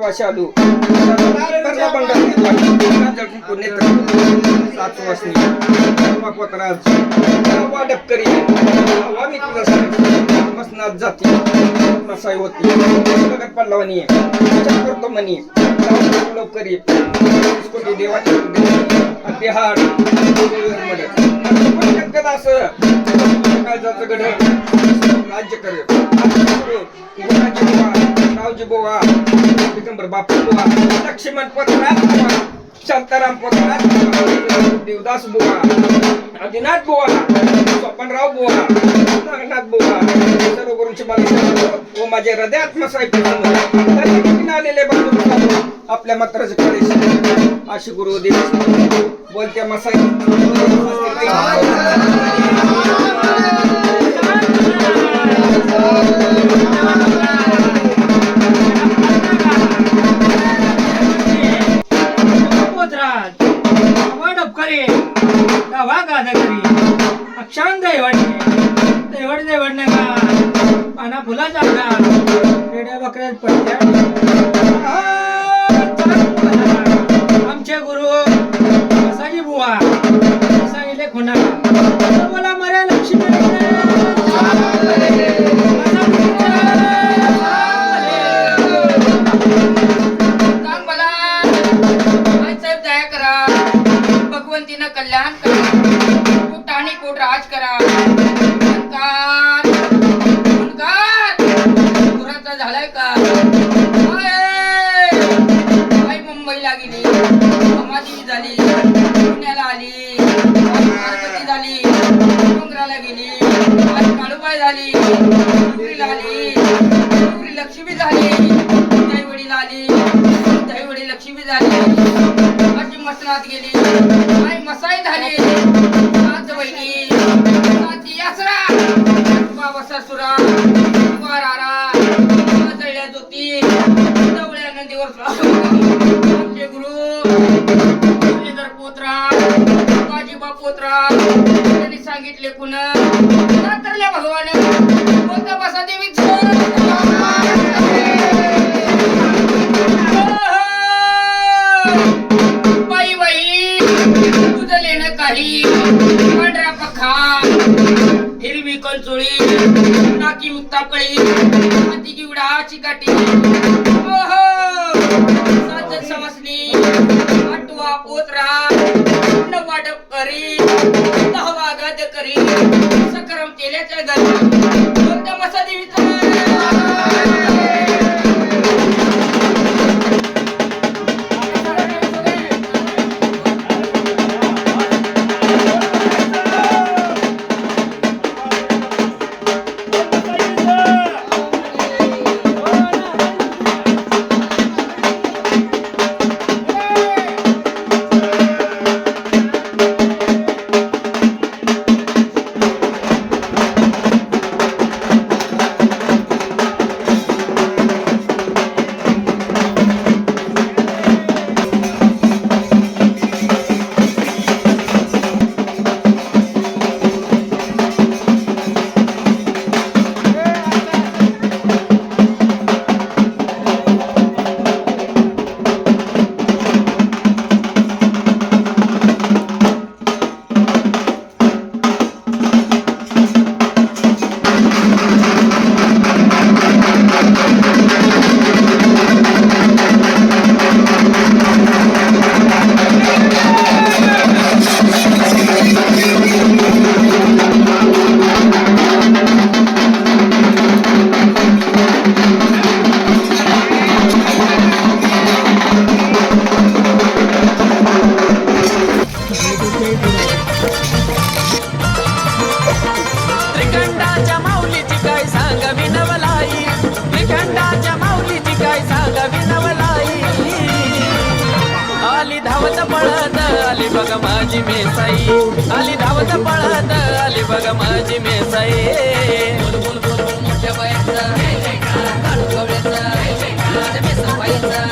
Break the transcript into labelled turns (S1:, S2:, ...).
S1: पाशी आलो भरला बंडा नेत्र सात वासनी पोतराज वाडप करी मी तुला मसनात जाती मसाई होती जगत पडलावानी करतो म्हणी लवकर ये कोटी देवाची बिहार असं काय जातं गड राज्य करेल रावजी बोवा दिगंबर बापू बोवा लक्ष्मण पोतराज बोवा शांताराम पोतराज देवदास बोवा आदिनाथ बोवा स्वपनराव बोवा नागनाथ बोवा सर्व गुरूंची मला व माझे हृदयात मसाई आलेले बंधू आपल्या मात्राचे कडेस अशी गुरुदेव बोलत्या मसाई
S2: अक्षांत दैवड नका पाना फुलाचा रेड्या बकऱ्या पडत्या आमचे गुरु असाजी बुवा सांगितले खुना मला मर्या लक्ष्मी
S3: भगवंतीनं कल्याण करा कुठ आणि कुठ राज करा गुराचा झालाय का आई मुंबईला गेली समाधी झाली पुण्याला आली पार्वती झाली डोंगराला गेली आई काळूबाई झाली डोंगरीला आली डोंगरी लक्ष्मी झाली दैवडीला आली दैवडी लक्ष्मी झाली माझी मसनात गेली आई मसाई झाली सात बहिणी साती यासरा बाबा ससुरा वारारा जळल्या ज्योती जवळ्या नदीवर आमचे गुरु मुरलीधर पोत्रा बाजीबा पोत्रा त्यांनी सांगितले कुण तरल्या भगवान कोणता बसा देवी बाई बाई तुझं लेणं काही पांढऱ्या पखा हिरवी कंचोळी नाकी मुक्ताकळी हाती गिवडा चिकाटी ओहो सात समसनी आठवा पोत्रा नववा डबकरी दहावा गद करी सकरम केल्याच्या घरी कोणत्या मसा देवीचा
S4: बघ माझी मेसाई आली धावत पळत आली बघ माझी मेसाई बोल बोल बोल बोल मोठ्या बाईचा काढू गवळ्याचा माझ्या मेसाईचा